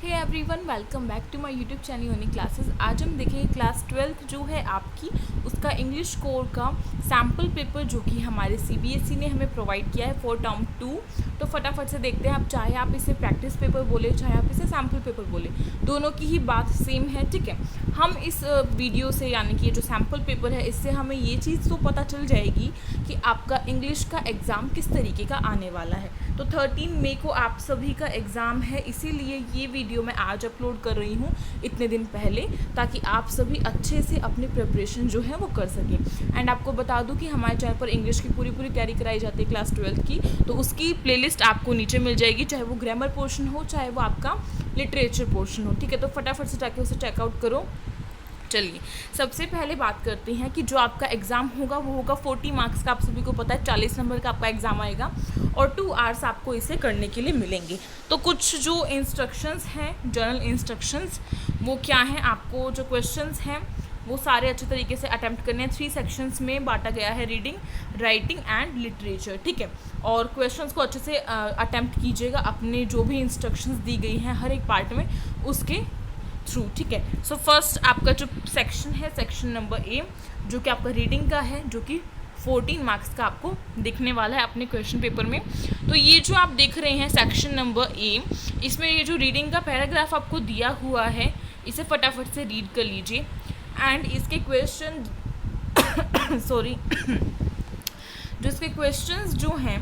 Hey everyone, welcome back to my YouTube channel unique classes. आज हम देखेंगे class 12 जो है आपकी, उसका इंग्लिश कोर का सैम्पल पेपर जो कि हमारे सीबीएसई ने हमें प्रोवाइड किया है फॉर टर्म 2। तो फटाफट से देखते हैं। आप चाहे आप इसे प्रैक्टिस पेपर बोले, चाहे आप इसे सैम्पल पेपर बोले, दोनों की ही बात सेम है। ठीक है, हम इस वीडियो से यानी कि ये जो सैम्पल पेपर है, इससे हमें ये चीज़ तो पता चल जाएगी कि आपका इंग्लिश का एग्ज़ाम किस तरीके का आने वाला है। तो 13 मई को आप सभी का एग्ज़ाम है, इसीलिए ये वीडियो मैं आज अपलोड कर रही हूँ इतने दिन पहले, ताकि आप सभी अच्छे से अपनी प्रिपरेशन जो है वो कर सकें। एंड आपको बता दूँ कि हमारे चैनल पर इंग्लिश की पूरी तैयारी कराई जाती है क्लास 12 की, तो उसकी प्लेलिस्ट आपको नीचे मिल जाएगी, चाहे वो ग्रामर पोर्शन हो, चाहे वो आपका लिटरेचर पोर्शन हो। ठीक है, तो फटाफट से जाके उसे चेकआउट करो। चलिए, सबसे पहले बात करते हैं कि जो आपका एग्ज़ाम होगा वो होगा 40 मार्क्स का। आप सभी को पता है 40 नंबर का आपका एग्ज़ाम आएगा और 2 आवर्स आपको इसे करने के लिए मिलेंगे। तो कुछ जो इंस्ट्रक्शंस हैं, जनरल इंस्ट्रक्शंस, वो क्या हैं, आपको जो क्वेश्चंस हैं वो सारे अच्छे तरीके से अटैम्प्ट करने हैं। 3 सेक्शंस में बांटा गया है, रीडिंग, राइटिंग एंड लिटरेचर। ठीक है, और क्वेश्चंस को अच्छे से अटैम्प्ट कीजिएगा अपने जो भी इंस्ट्रक्शंस दी गई हैं हर एक पार्ट में उसके थ्रू। ठीक है, सो फर्स्ट आपका जो सेक्शन है, सेक्शन नंबर ए, जो कि आपका रीडिंग का है, जो कि 14 मार्क्स का आपको दिखने वाला है अपने क्वेश्चन पेपर में। तो ये जो आप देख रहे हैं सेक्शन नंबर ए, इसमें ये जो रीडिंग का पैराग्राफ आपको दिया हुआ है, इसे फटाफट से रीड कर लीजिए। एंड इसके क्वेश्चन सॉरी जो इसके क्वेश्चंस जो हैं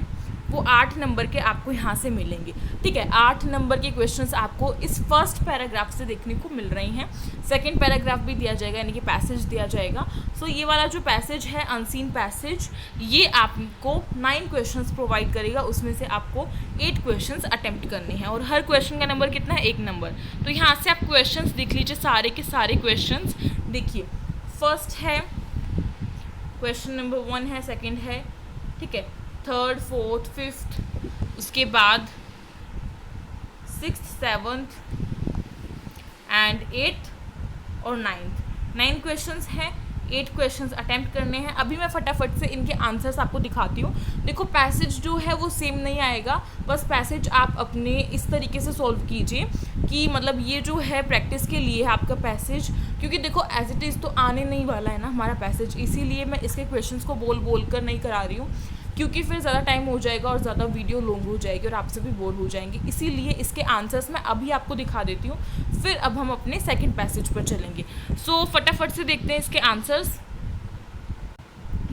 वो 8 नंबर के आपको यहाँ से मिलेंगे। ठीक है, 8 नंबर के क्वेश्चंस आपको इस फर्स्ट पैराग्राफ से देखने को मिल रही हैं। सेकंड पैराग्राफ भी दिया जाएगा, यानी कि पैसेज दिया जाएगा। सो ये वाला जो पैसेज है, अनसीन पैसेज, ये आपको 9 क्वेश्चंस प्रोवाइड करेगा। उसमें से आपको 8 क्वेश्चंस अटेम्प्ट करने हैं और हर क्वेश्चन का नंबर कितना है, 1 नंबर। तो यहाँ से आप क्वेश्चंस देख लीजिए, सारे के सारे क्वेश्चंस देखिए। फर्स्ट है क्वेश्चन नंबर 1 है, सेकेंड है, ठीक है, थर्ड, फोर्थ, फिफ्थ, उसके बाद 6th, 7th एंड 8th और 9th। 9 क्वेश्चंस हैं, 8 क्वेश्चंस अटैम्प्ट करने हैं। अभी मैं फटाफट से इनके आंसर्स आपको दिखाती हूँ। देखो, पैसेज जो है वो सेम नहीं आएगा, बस पैसेज आप अपने इस तरीके से सॉल्व कीजिए कि मतलब ये जो है प्रैक्टिस के लिए है आपका पैसेज, क्योंकि देखो एज इट इज़ तो आने नहीं वाला है ना हमारा पैसेज, इसीलिए मैं इसके क्वेश्चंस को बोल कर नहीं करा रही हूँ, क्योंकि फिर ज़्यादा टाइम हो जाएगा और ज़्यादा वीडियो लॉन्ग हो जाएगी और आप सभी बोर हो जाएंगे। इसीलिए इसके आंसर्स मैं अभी आपको दिखा देती हूँ, फिर अब हम अपने सेकंड पैसेज पर चलेंगे। सो फटाफट से देखते हैं इसके आंसर्स।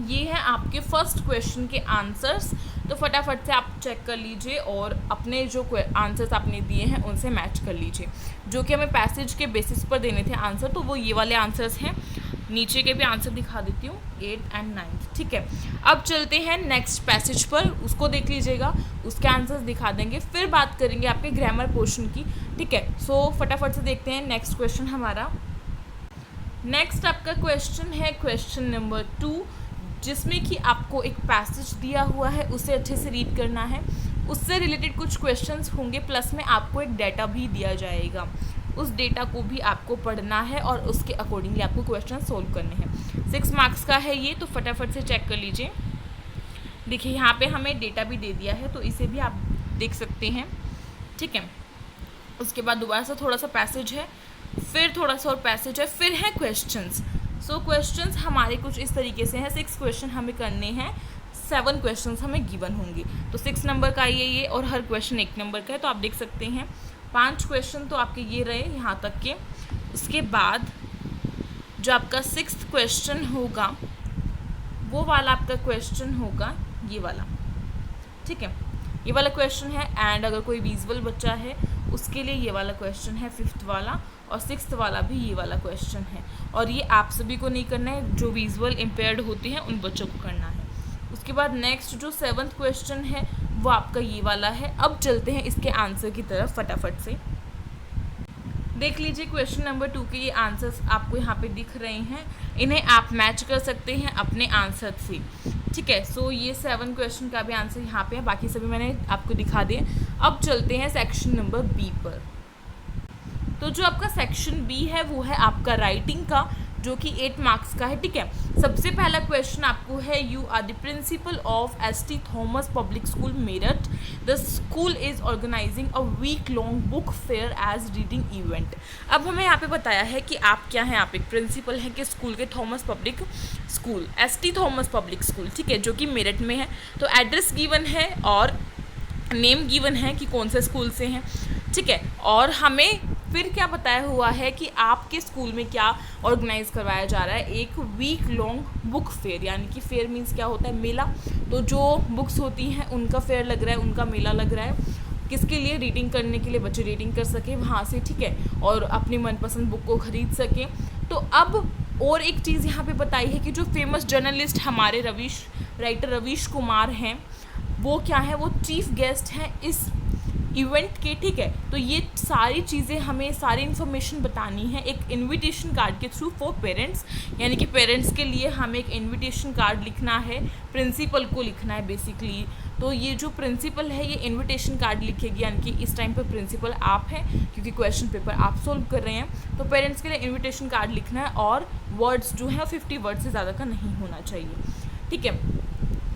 ये हैं आपके फर्स्ट क्वेश्चन के आंसर्स, तो फटाफट से आप चेक कर लीजिए और अपने जो आंसर्स आपने दिए हैं उनसे मैच कर लीजिए। जो कि हमें पैसेज के बेसिस पर देने थे आंसर, तो वो ये वाले आंसर्स हैं। नीचे के भी आंसर दिखा देती हूँ, 8th एंड 9th। ठीक है, अब चलते हैं नेक्स्ट पैसेज पर, उसको देख लीजिएगा, उसके आंसर्स दिखा देंगे, फिर बात करेंगे आपके ग्रामर पोर्शन की। ठीक है, सो फटाफट से देखते हैं नेक्स्ट क्वेश्चन हमारा। नेक्स्ट आपका क्वेश्चन है क्वेश्चन नंबर 2, जिसमें कि आपको एक पैसेज दिया हुआ है, उसे अच्छे से रीड करना है। उससे रिलेटेड कुछ क्वेश्चंस होंगे, प्लस में आपको एक डेटा भी दिया जाएगा, उस डेटा को भी आपको पढ़ना है और उसके अकॉर्डिंगली आपको क्वेश्चन सोल्व करने हैं। 6 मार्क्स का है ये, तो फटाफट से चेक कर लीजिए। देखिए, यहाँ पे हमें डेटा भी दे दिया है, तो इसे भी आप देख सकते हैं। ठीक है, उसके बाद दोबारा से थोड़ा सा पैसेज है, फिर थोड़ा सा और पैसेज है, फिर है क्वेश्चंस। सो क्वेश्चंस हमारे कुछ इस तरीके से हैं। 6 क्वेश्चन हमें करने हैं, 7 क्वेश्चंस हमें गिवन होंगे। तो 6 नंबर का ये और हर क्वेश्चन 1 नंबर का है, तो आप देख सकते हैं 5 क्वेश्चन तो आपके ये रहे यहाँ तक के। उसके बाद जो आपका 6th क्वेश्चन होगा, वो वाला आपका क्वेश्चन होगा ये वाला। ठीक है, ये वाला क्वेश्चन है। एंड अगर कोई विजुअल बच्चा है उसके लिए ये वाला क्वेश्चन है, 5th वाला, और 6th वाला भी ये वाला क्वेश्चन है। और ये आप सभी को नहीं करना है, जो विजुअल इम्पेयर्ड होते हैं उन बच्चों को करना है। उसके बाद नेक्स्ट जो 7th क्वेश्चन है वो आपका ये वाला है। अब चलते हैं इसके आंसर की तरफ, फटाफट से देख लीजिए। क्वेश्चन नंबर 2 के ये आंसर्स आपको यहाँ पे दिख रहे हैं, इन्हें आप मैच कर सकते हैं अपने आंसर से। ठीक है, सो ये 7 क्वेश्चन का भी आंसर यहाँ पे है, बाकी सभी मैंने आपको दिखा दिए। अब चलते हैं सेक्शन नंबर बी पर। तो जो आपका सेक्शन बी है वो है आपका राइटिंग का, जो कि 8 मार्क्स का है। ठीक है, सबसे पहला क्वेश्चन आपको है, you are the principal of S T. Thomas public school Meerut, the school is organising a week long book fair as reading event. अब हमें यहाँ पे बताया है कि आप क्या हैं, आप एक प्रिंसिपल हैं कि स्कूल के Thomas public school, ST. Thomas public school, ठीक है, जो कि मेरठ में है। तो एड्रेस गिवन है और नेम गिवन है कि कौन से स्कूल से हैं। ठीक है, और हमें फिर क्या बताया हुआ है कि आपके स्कूल में क्या ऑर्गेनाइज करवाया जा रहा है, एक वीक लॉन्ग बुक फेयर, यानी कि फेयर मीन्स क्या होता है, मेला। तो जो बुक्स होती हैं उनका फेयर लग रहा है, उनका मेला लग रहा है, किसके लिए, रीडिंग करने के लिए, बच्चे रीडिंग कर सकें वहाँ से। ठीक है, और अपनी मनपसंद बुक को ख़रीद सकें। तो अब और एक चीज़ यहाँ पे बताई है कि जो फेमस जर्नलिस्ट हमारे राइटर रवीश कुमार हैं, वो क्या है, वो चीफ गेस्ट हैं इस इवेंट के। ठीक है, तो ये सारी चीज़ें हमें सारी इन्फॉर्मेशन बतानी है एक इनविटेशन कार्ड के थ्रू फॉर पेरेंट्स, यानी कि पेरेंट्स के लिए हमें एक इनविटेशन कार्ड लिखना है, प्रिंसिपल को लिखना है बेसिकली। तो ये जो प्रिंसिपल है ये इनविटेशन कार्ड लिखेगी, यानी कि इस टाइम पर प्रिंसिपल आप हैं क्योंकि क्वेश्चन पेपर आप सोल्व कर रहे हैं। तो पेरेंट्स के लिए इन्विटेशन कार्ड लिखना है और वर्ड्स जो है 50 वर्ड से ज़्यादा का नहीं होना चाहिए। ठीक है,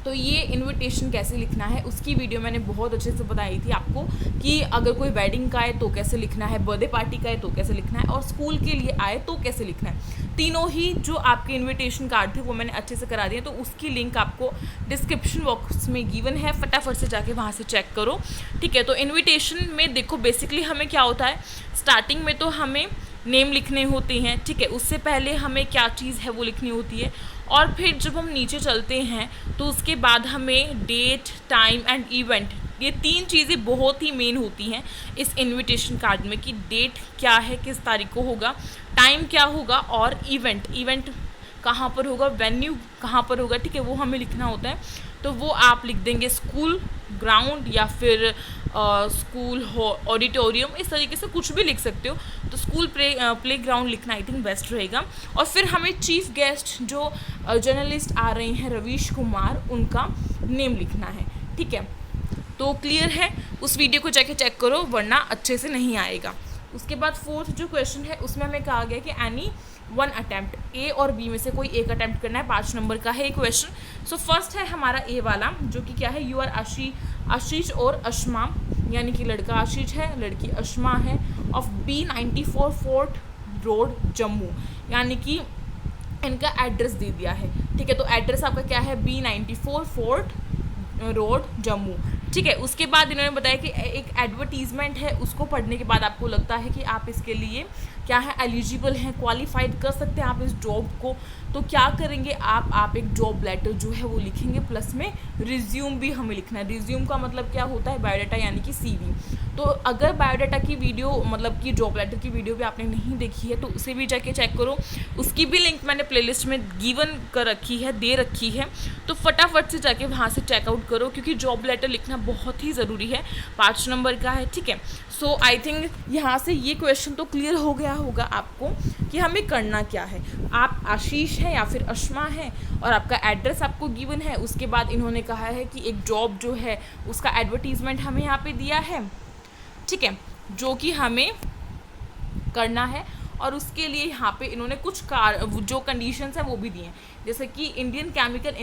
तो ये इनविटेशन कैसे लिखना है उसकी वीडियो मैंने बहुत अच्छे से बताई थी आपको, कि अगर कोई वेडिंग का है तो कैसे लिखना है, बर्थडे पार्टी का है तो कैसे लिखना है, और स्कूल के लिए आए तो कैसे लिखना है। तीनों ही जो आपके इनविटेशन कार्ड थे वो मैंने अच्छे से करा दिए, तो उसकी लिंक आपको डिस्क्रिप्शन बॉक्स में गिवन है, फटाफट से जाके वहाँ से चेक करो। ठीक है, तो इन्विटेशन में देखो बेसिकली हमें क्या होता है, स्टार्टिंग में तो हमें नेम लिखने होते हैं। ठीक है, उससे पहले हमें क्या चीज़ है वो लिखनी होती है, और फिर जब हम नीचे चलते हैं तो उसके बाद हमें डेट, टाइम एंड इवेंट, ये 3 चीज़ें बहुत ही मेन होती हैं इस इनविटेशन कार्ड में, कि डेट क्या है, किस तारीख को होगा, टाइम क्या होगा, और इवेंट कहाँ पर होगा, वेन्यू कहाँ पर होगा। ठीक है, वो हमें लिखना होता है। तो वो आप लिख देंगे स्कूल ग्राउंड या फिर स्कूल ऑडिटोरियम, इस तरीके से कुछ भी लिख सकते हो। तो स्कूल प्ले ग्राउंड लिखना आई थिंक बेस्ट रहेगा। और फिर हमें चीफ गेस्ट जो जर्नलिस्ट आ रहे हैं रवीश कुमार, उनका नेम लिखना है। ठीक है, तो क्लियर है, उस वीडियो को जाके चेक करो वरना अच्छे से नहीं आएगा। उसके बाद 4th जो क्वेश्चन है उसमें हमें कहा गया कि एनी 1 अटैम्प्ट, ए और बी में से कोई एक अटैम्प्ट करना है, 5 नंबर का है क्वेश्चन। सो फर्स्ट है हमारा ए वाला, जो कि क्या है, यू आर आशीष और अशमा, यानी कि लड़का आशीष है, लड़की अशमा है, of B94 fort road Jammu, यानी कि इनका एड्रेस दे दिया है। ठीक है, तो एड्रेस आपका क्या है, B94 फोर्ट रोड जम्मू। ठीक है, उसके बाद इन्होंने बताया कि एक एडवर्टीजमेंट है, उसको पढ़ने के बाद आपको लगता है कि आप इसके लिए क्या है, एलिजिबल हैं, क्वालिफाइड कर सकते हैं आप इस जॉब को। तो क्या करेंगे आप एक जॉब लेटर जो है वो लिखेंगे, प्लस में रिज्यूम भी हमें लिखना है। रिज्यूम का मतलब क्या होता है, बायोडाटा यानी कि CV। तो अगर बायोडाटा की वीडियो मतलब कि जॉब लेटर की वीडियो भी आपने नहीं देखी है तो उसे भी जाके चेक करो, उसकी भी लिंक मैंने प्लेलिस्ट में गिवन कर रखी है, दे रखी है। तो फटाफट से जाके वहाँ से चेकआउट करो, क्योंकि जॉब लेटर लिखना बहुत ही ज़रूरी है, 5 नंबर का है। ठीक है, सो आई थिंक यहाँ से ये क्वेश्चन तो क्लियर हो गया होगा आपको कि हमें करना क्या है। आप आशीष हैं या फिर अशमा है, और आपका एड्रेस आपको गिवन है। उसके बाद इन्होंने कहा है कि एक जॉब जो है उसका एडवर्टीजमेंट हमें यहाँ पे दिया है। ठीक है, जो कि हमें करना है, और उसके लिए यहाँ पे इन्होंने कुछ जो कंडीशंस हैं वो भी दिए हैं, जैसे कि इंडियन केमिकल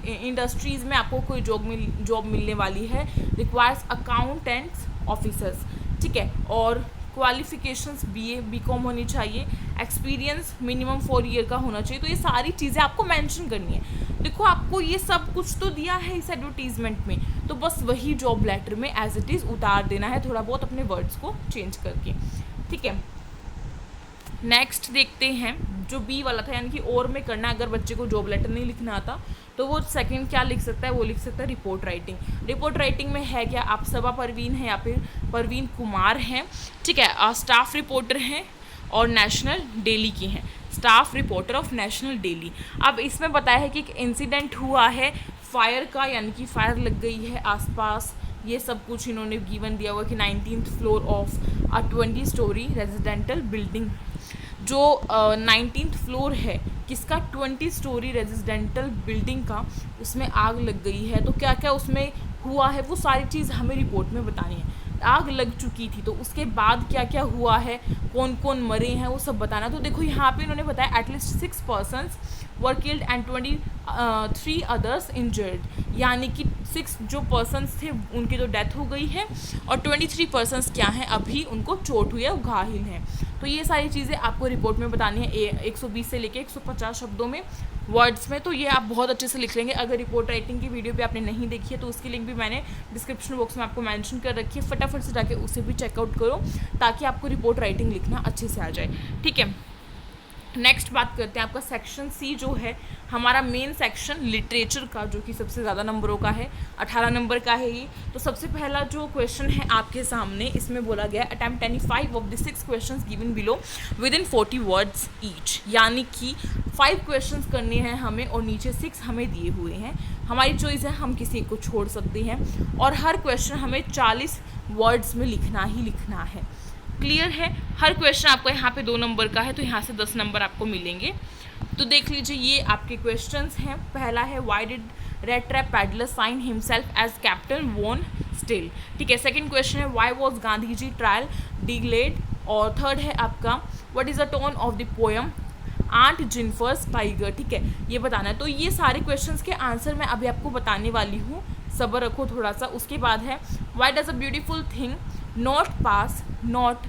इंडस्ट्रीज़ में आपको कोई जॉब मिलने वाली है, रिक्वायर्स अकाउंटेंट्स ऑफिसर्स। ठीक है, और क्वालिफिकेशंस BA BCom होनी चाहिए, एक्सपीरियंस मिनिमम 4 ईयर का होना चाहिए। तो ये सारी चीज़ें आपको मेंशन करनी है। देखो आपको ये सब कुछ तो दिया है इस एडवर्टीजमेंट में, तो बस वही जॉब लेटर में एज इट इज़ उतार देना है, थोड़ा बहुत अपने वर्ड्स को चेंज करके। ठीक है, नेक्स्ट देखते हैं जो B वाला था, यानी कि और में करना, अगर बच्चे को जॉब लेटर नहीं लिखना आता तो वो सेकंड क्या लिख सकता है, वो लिख सकता है रिपोर्ट राइटिंग। रिपोर्ट राइटिंग में है क्या, आप सबा परवीन है या फिर परवीन कुमार हैं। ठीक है, स्टाफ रिपोर्टर हैं और नेशनल डेली की हैं, staff reporter of national daily. अब इसमें बताया है कि एक इंसिडेंट हुआ है फायर का, यानी कि फायर लग गई है आसपास, ये सब कुछ इन्होंने गिवन दिया हुआ कि 19th floor of a 20 story residential building, जो 19th फ्लोर है किसका, 20 स्टोरी रेजिडेंटल बिल्डिंग का, उसमें आग लग गई है। तो क्या क्या उसमें हुआ है वो सारी चीज़ हमें रिपोर्ट में बतानी है। आग लग चुकी थी, तो उसके बाद क्या क्या हुआ है, कौन कौन मरे हैं, वो सब बताना। तो देखो यहाँ पे इन्होंने बताया at least 6 persons were killed and 23 others injured, यानी कि 6 जो पर्सनस थे उनकी तो डेथ हो गई है और 23 पर्सनस क्या हैं अभी उनको चोट हुई है, वो घायल हैं। तो ये सारी चीज़ें आपको रिपोर्ट में बतानी है 120 से लेके 150 शब्दों में, वर्ड्स में। तो ये आप बहुत अच्छे से लिख लेंगे। अगर रिपोर्ट राइटिंग की वीडियो भी आपने नहीं देखी है तो उसकी लिंक भी मैंने डिस्क्रिप्शन बॉक्स में आपको मेंशन कर रखी है, फटाफट से जाके उसे भी चेकआउट करो ताकि आपको रिपोर्ट राइटिंग लिखना अच्छे से आ जाए, ठीक है। नेक्स्ट बात करते हैं आपका सेक्शन सी जो है हमारा मेन सेक्शन लिटरेचर का, जो कि सबसे ज़्यादा नंबरों का है, 18 नंबर का है ये। तो सबसे पहला जो क्वेश्चन है आपके सामने, इसमें बोला गया attempt any 5 of the 6 questions given below with in 40 words each, यानी कि 5 क्वेश्चंस करने हैं हमें और नीचे 6 हमें दिए हुए हैं। हमारी चॉइस है, हम किसी को छोड़ सकते हैं और हर क्वेश्चन हमें 40 वर्ड्स में लिखना ही लिखना है। क्लियर है? हर क्वेश्चन आपको यहाँ पे 2 नंबर का है, तो यहाँ से 10 नंबर आपको मिलेंगे। तो देख लीजिए ये आपके क्वेश्चंस हैं। पहला है why did rattrap peddler sign himself as captain von Stahle, ठीक है। सेकंड क्वेश्चन है why was Gandhi ji trial delayed, और थर्ड है आपका what is the tone of the poem Aunt Jennifer's Tiger, ठीक है, ये बताना है। तो ये सारे क्वेश्चंस के आंसर मैं अभी आपको बताने वाली हूँ, सब्र रखो थोड़ा सा। उसके बाद है why does a beautiful thing not pass not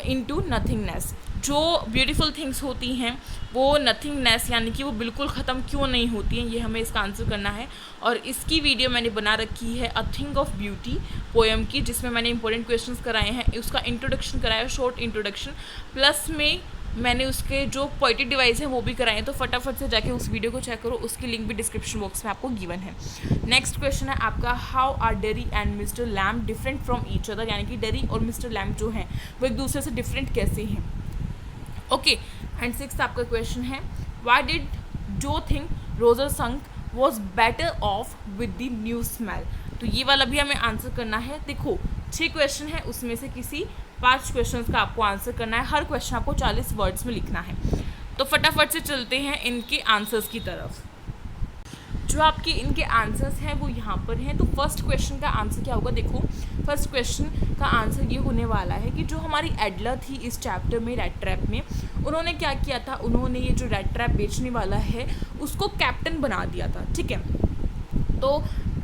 into nothingness, जो ब्यूटीफुल थिंग्स होती हैं वो नथिंगनेस यानी कि वो बिल्कुल ख़त्म क्यों नहीं होती हैं, ये हमें इसका आंसर करना है। और इसकी वीडियो मैंने बना रखी है a thing of beauty poem की, जिसमें मैंने इंपॉर्टेंट क्वेश्चंस कराए हैं, उसका इंट्रोडक्शन कराया, शॉर्ट इंट्रोडक्शन, प्लस में मैंने उसके जो पोएटिक डिवाइस हैं वो भी कराए हैं। तो फटाफट से जाके उस वीडियो को चेक करो, उसकी लिंक भी डिस्क्रिप्शन बॉक्स में आपको गिवन है। नेक्स्ट क्वेश्चन है आपका how are Derry and Mr Lamb different from each other, यानी कि डेरी और मिस्टर लैम्ब जो हैं वो एक दूसरे से डिफरेंट कैसे हैं, ओके। एंड 6th आपका क्वेश्चन है व्हाई डिड जो thing Roger sunk was better of with the new smell, तो ये वाला भी हमें आंसर करना है। देखो 6 क्वेश्चन है, उसमें से किसी 5 क्वेश्चंस का आपको आंसर करना है। हर क्वेश्चन आपको 40 वर्ड्स में लिखना है। तो फटाफट से चलते हैं इनके आंसर्स की तरफ। जो आपके इनके आंसर्स हैं वो यहाँ पर हैं। तो फर्स्ट क्वेश्चन का आंसर क्या होगा, देखो फर्स्ट क्वेश्चन का आंसर ये होने वाला है कि जो हमारी एडलर थी इस चैप्टर में रेड ट्रैप में, उन्होंने क्या किया था, उन्होंने ये जो रेड ट्रैप बेचने वाला है उसको कैप्टन बना दिया था, ठीक है। तो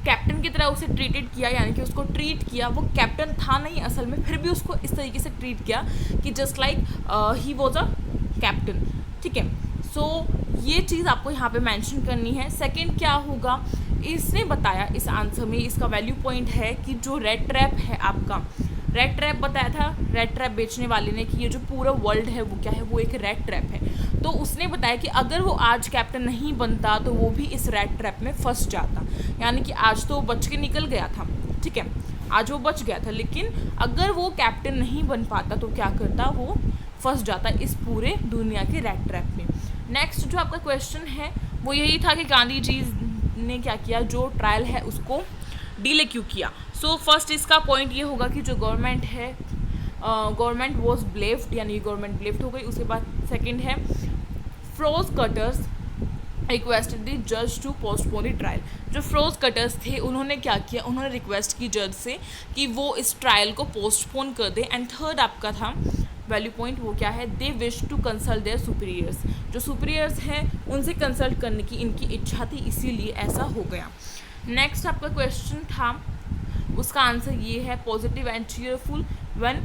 कैप्टन की तरह उसे ट्रीटेड किया, यानी कि उसको ट्रीट किया, वो कैप्टन था नहीं असल में, फिर भी उसको इस तरीके से ट्रीट किया कि just like he was a captain, ठीक है। सो ये चीज़ आपको यहाँ पे मेंशन करनी है। सेकंड क्या होगा, इसने बताया इस आंसर में, इसका वैल्यू पॉइंट है कि जो रेड ट्रैप है आपका, रेड ट्रैप बताया था रेड ट्रैप बेचने वाले ने कि ये जो पूरा वर्ल्ड है वो क्या है, वो एक रेड ट्रैप है। तो उसने बताया कि अगर वो आज कैप्टन नहीं बनता तो वो भी इस रेड ट्रैप में फंस जाता, यानी कि आज तो वो बच के निकल गया था, ठीक है, आज वो बच गया था, लेकिन अगर वो कैप्टन नहीं बन पाता तो क्या करता, वो फंस जाता इस पूरे दुनिया के रेड ट्रैप में। नेक्स्ट जो आपका क्वेश्चन है वो यही था कि गांधी जी ने क्या किया, जो ट्रायल है उसको डिले क्यों किया। सो फर्स्ट इसका पॉइंट ये होगा कि जो गवर्नमेंट है, गवर्नमेंट वॉज ब्लेफ्ड, यानी गवर्नमेंट ब्लेफ्ड हो गई। उसके बाद सेकंड है फ्रोज कटर्स रिक्वेस्टेड द जज टू पोस्टपोन द ट्रायल, जो फ्रोज कटर्स थे उन्होंने क्या किया, उन्होंने रिक्वेस्ट की जज से कि वो इस ट्रायल को पोस्टपोन कर दे। एंड थर्ड आपका था वैल्यू पॉइंट, वो क्या है, they wish to consult their superiors, जो सुपीरियर्स हैं उनसे कंसल्ट करने की इनकी इच्छा थी, इसीलिए ऐसा हो गया। नेक्स्ट आपका क्वेश्चन था, उसका आंसर ये है positive and cheerful when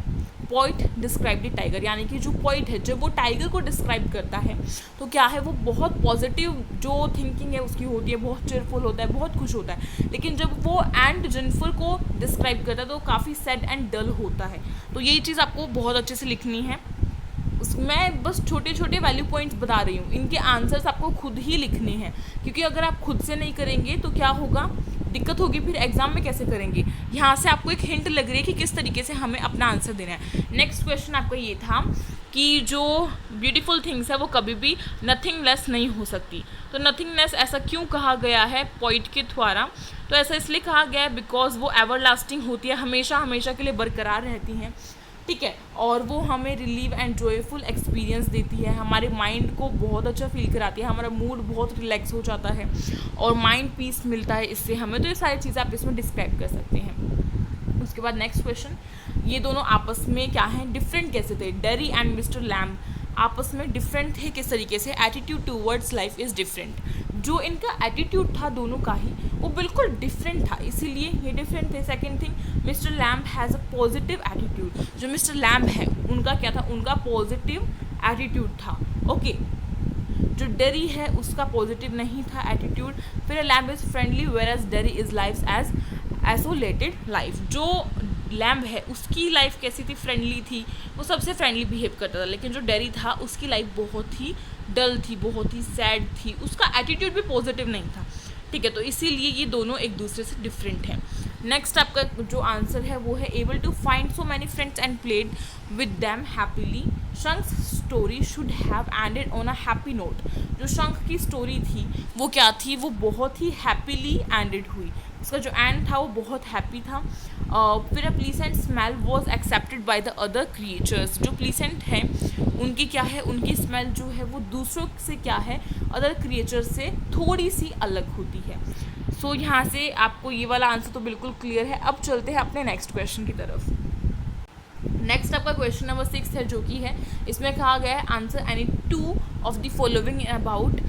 poet describe the tiger, यानी कि जो पोइट है जब वो टाइगर को डिस्क्राइब करता है तो क्या है, वो बहुत पॉजिटिव जो थिंकिंग है उसकी होती है, बहुत चेयरफुल होता है, बहुत खुश होता है। लेकिन जब वो एंड जिनफुल को डिस्क्राइब करता है तो काफ़ी सैड एंड डल होता है। तो यही चीज़ आपको बहुत अच्छे से लिखनी है। मैं बस छोटे छोटे वैल्यू पॉइंट्स बता रही हूँ, इनके आंसर्स आपको खुद ही लिखने हैं, क्योंकि अगर आप खुद से नहीं करेंगे तो क्या होगा, दिक्कत होगी, फिर एग्जाम में कैसे करेंगे। यहाँ से आपको एक हिंट लग रही है कि किस तरीके से हमें अपना आंसर देना है। नेक्स्ट क्वेश्चन आपका ये था कि जो ब्यूटीफुल थिंग्स है वो कभी भी नथिंगलेस नहीं हो सकती। तो नथिंगनेस ऐसा क्यों कहा गया है पॉइंट के द्वारा, तो ऐसा इसलिए कहा गया है बिकॉज वो एवरलास्टिंग होती है, हमेशा हमेशा के लिए बरकरार रहती हैं, ठीक है, और वो हमें रिलीव एंड जॉयफुल एक्सपीरियंस देती है, हमारे माइंड को बहुत अच्छा फील कराती है, हमारा मूड बहुत रिलैक्स हो जाता है और माइंड पीस मिलता है इससे हमें। तो ये सारी चीज़ें आप इसमें डिस्क्राइब कर सकते हैं। उसके बाद नेक्स्ट क्वेश्चन, ये दोनों आपस में क्या है, डिफरेंट कैसे थे? डेरी एंड मिस्टर लैम्ब आपस में डिफरेंट थे किस तरीके से? Attitude towards life is different. जो इनका एटीट्यूड था दोनों का ही, वो बिल्कुल डिफरेंट था, इसीलिए ये डिफरेंट थे। Second thing, Mr Lamb has a positive attitude. जो मिस्टर लैम्ब है उनका क्या था? उनका पॉजिटिव एटीट्यूड था। ओके, जो डेरी है उसका पॉजिटिव नहीं था एटीट्यूड। फिर Lamb is friendly whereas Derry is life as isolated life. जो लैम्ब है उसकी लाइफ कैसी थी? फ्रेंडली थी, वो सबसे फ्रेंडली बिहेव करता था। लेकिन जो डेरी था उसकी लाइफ बहुत ही डल थी, बहुत ही सैड थी, उसका एटीट्यूड भी पॉजिटिव नहीं था। ठीक है, तो इसीलिए ये दोनों एक दूसरे से डिफरेंट हैं। नेक्स्ट आपका जो आंसर है वो है able to find so many friends and played with them happily. शंक्स story should have ended on a happy note. जो शंख की स्टोरी थी वो क्या थी? वो बहुत ही हैप्पीली एंडेड हुई, उसका जो एंड था वो बहुत हैप्पी था। फिर pleasant smell was accepted by the other creatures. जो प्लीसेंट है उनकी क्या है? उनकी स्मेल जो है वो दूसरों से क्या है? अदर क्रिएचर से थोड़ी सी अलग होती है। सो यहाँ से आपको ये वाला आंसर तो बिल्कुल क्लियर है। अब चलते हैं अपने नेक्स्ट क्वेश्चन की तरफ। नेक्स्ट आपका क्वेश्चन नंबर 6 है, जो कि है इसमें कहा गया है answer any two of the following in about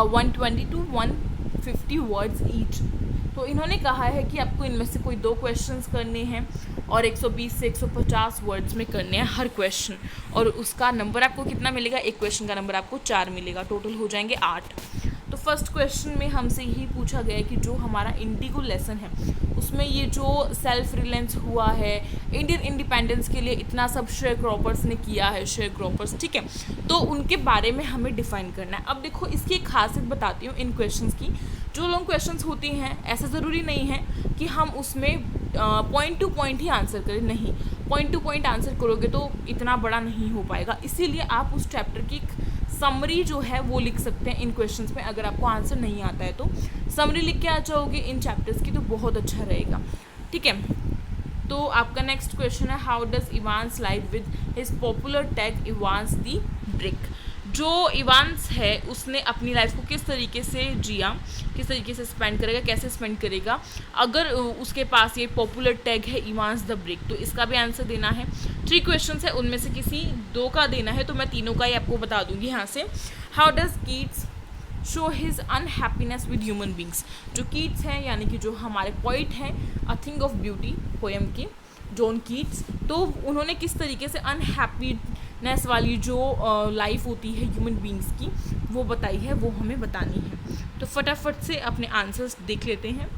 120 to 150 words each. तो इन्होंने कहा है कि आपको इनमें से कोई 2 क्वेश्चंस करने हैं और 120 से 150 वर्ड्स में करने हैं हर क्वेश्चन, और उसका नंबर आपको कितना मिलेगा? एक क्वेश्चन का नंबर आपको 4 मिलेगा, टोटल हो जाएंगे 8। तो फर्स्ट क्वेश्चन में हमसे यही पूछा गया है कि जो हमारा इंडिगो लेसन है उसमें ये जो सेल्फ रिलायंस हुआ है, इंडियन इंडिपेंडेंस के लिए इतना सब शेयर क्रॉपर्स ने किया है, शेयर क्रॉपर्स, ठीक है, तो उनके बारे में हमें डिफाइन करना है। अब देखो इसकी एक खासियत बताती हूँ इन क्वेश्चंस की। जो लॉन्ग क्वेश्चंस होती हैं ऐसा ज़रूरी नहीं है कि हम उसमें पॉइंट टू पॉइंट ही आंसर करें, नहीं, पॉइंट टू पॉइंट आंसर करोगे तो इतना बड़ा नहीं हो पाएगा। इसीलिए आप उस चैप्टर की समरी जो है वो लिख सकते हैं इन क्वेश्चंस में। अगर आपको आंसर नहीं आता है तो समरी लिख के आ जाओगे इन चैप्टर्स की, तो बहुत अच्छा रहेगा। ठीक है, तो आपका नेक्स्ट क्वेश्चन है how does Evans live with his popular tag Evans the brick. जो इवांस है उसने अपनी लाइफ को किस तरीके से जिया, किस तरीके से स्पेंड करेगा, कैसे स्पेंड करेगा अगर उसके पास ये पॉपुलर टैग है इवांस द ब्रिक। तो इसका भी आंसर देना है। 3 क्वेश्चंस है, उनमें से किसी 2 का देना है, तो मैं तीनों का ही आपको बता दूंगी यहाँ से। How does Keats show his unhappiness with human beings. जो कीट्स हैं यानी कि जो हमारे पोइट हैं a thing of beauty poem की, जॉन कीट्स, तो उन्होंने किस तरीके से अनहैप्पीनेस वाली जो लाइफ होती है ह्यूमन बींग्स की वो बताई है, वो हमें बतानी है। तो फटाफट से अपने आंसर्स देख लेते हैं।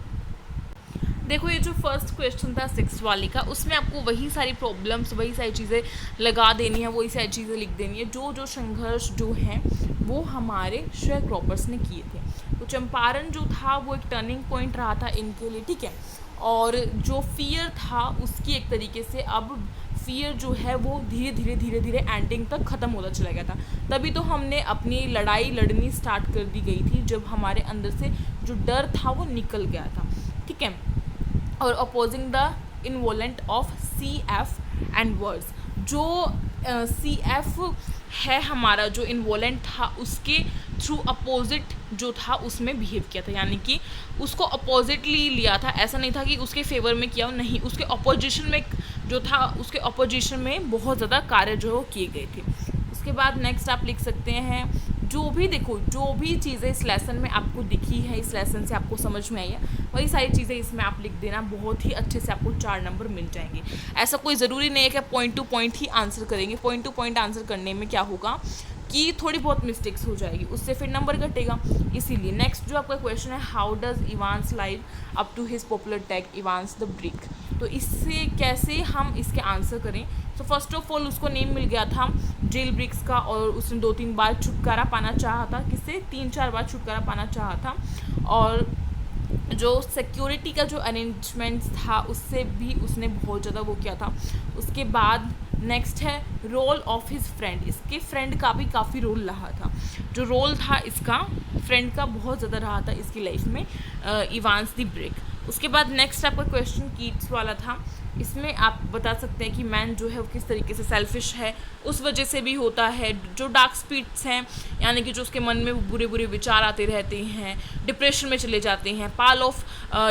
देखो ये जो फर्स्ट क्वेश्चन था 6 वाले का, उसमें आपको वही सारी प्रॉब्लम्स, वही सारी चीज़ें लगा देनी है, वही सारी चीज़ें लिख देनी है जो संघर्ष जो हैं वो हमारे शेयर क्रॉपर्स ने किए थे। तो चंपारण जो था वो एक टर्निंग पॉइंट रहा था इनके लिए, ठीक है, और जो फियर था उसकी एक तरीके से अब फियर जो है वो धीरे धीरे एंडिंग तक ख़त्म होता चला गया था। तभी तो हमने अपनी लड़ाई लड़नी स्टार्ट कर दी गई थी, जब हमारे अंदर से जो डर था वो निकल गया था, ठीक है। और अपोजिंग द इन्वोलेंट ऑफ CF एंड वर्ड्स। जो CF है हमारा जो इन्वोलेंट था उसके थ्रू अपोजिट जो था उसमें बिहेव किया था, यानी कि उसको अपोजिटली लिया था। ऐसा नहीं था कि उसके फेवर में किया, नहीं, उसके अपोजिशन में जो था, उसके अपोजिशन में बहुत ज़्यादा कार्य जो किए गए थे। उसके बाद नेक्स्ट आप लिख सकते हैं जो भी, देखो जो भी चीज़ें इस लेसन में आपको दिखी है, इस लेसन से आपको समझ में आई है, वही सारी चीज़ें इसमें आप लिख देना, बहुत ही अच्छे से आपको 4 नंबर मिल जाएंगे। ऐसा कोई ज़रूरी नहीं है कि आप पॉइंट टू पॉइंट ही आंसर करेंगे। पॉइंट टू पॉइंट आंसर करने में क्या होगा कि थोड़ी बहुत मिस्टेक्स हो जाएगी, उससे फिर नंबर घटेगा। इसीलिए नेक्स्ट जो आपका क्वेश्चन है how does Evans live up to his popular tag Evans the brick. तो इससे कैसे हम इसके आंसर करें। तो फर्स्ट ऑफ ऑल उसको नेम मिल गया था जेल ब्रिक्स का, और उसने 2-3 बार छुटकारा पाना चाहा था, किससे, 3-4 बार छुटकारा पाना चाहा था। और जो सिक्योरिटी का जो अरेंजमेंट्स था उससे भी उसने बहुत ज़्यादा वो किया था। उसके बाद नेक्स्ट है रोल ऑफ हिज फ्रेंड। इसके फ्रेंड का भी काफ़ी रोल रहा था। जो रोल था इसका फ्रेंड का बहुत ज़्यादा रहा था इसकी लाइफ में, इवांस द ब्रिक। उसके बाद नेक्स्ट आपका क्वेश्चन कीट्स वाला था। इसमें आप बता सकते हैं कि मैन जो है वो किस तरीके से सेल्फिश है, उस वजह से भी होता है। जो डार्क स्पिरिट्स हैं, यानी कि जो उसके मन में बुरे बुरे विचार आते रहते हैं, डिप्रेशन में चले जाते हैं, पाल ऑफ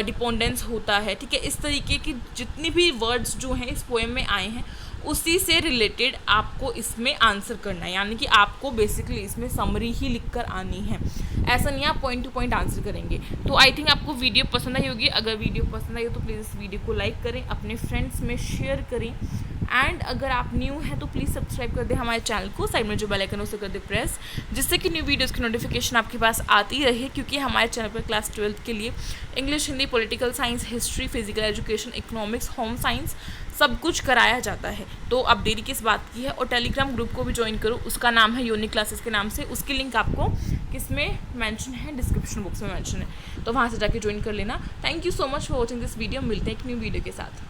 डिपेंडेंस होता है, ठीक है। इस तरीके की जितनी भी वर्ड्स जो हैं इस पोएम में आए हैं उसी से रिलेटेड आपको इसमें आंसर करना है, यानी कि आपको बेसिकली इसमें समरी ही लिख कर आनी है। ऐसा नहीं आप पॉइंट टू पॉइंट आंसर करेंगे। तो आई थिंक आपको वीडियो पसंद आई होगी। अगर वीडियो पसंद आई हो तो प्लीज़ इस वीडियो को लाइक करें, अपने फ्रेंड्स में शेयर करें, एंड अगर आप न्यू हैं तो प्लीज़ सब्सक्राइब कर दें हमारे चैनल को। साइड में जो बेल आइकन है उसे कर दें प्रेस, जिससे कि न्यू वीडियोज़ की नोटिफिकेशन आपके पास आती रहे, क्योंकि हमारे चैनल पर क्लास 12th के लिए English, Hindi, political science, history, physical education, economics, home science सब कुछ कराया जाता है। तो अब देरी किस बात की है, और टेलीग्राम ग्रुप को भी ज्वाइन करो, उसका नाम है यूनिक क्लासेस के नाम से। उसकी लिंक आपको किस में मेंशन है, डिस्क्रिप्शन बॉक्स में मेंशन है, तो वहाँ से जाके ज्वाइन कर लेना। Thank you so much for watching this video. मिलते हैं एक न्यू वीडियो के साथ।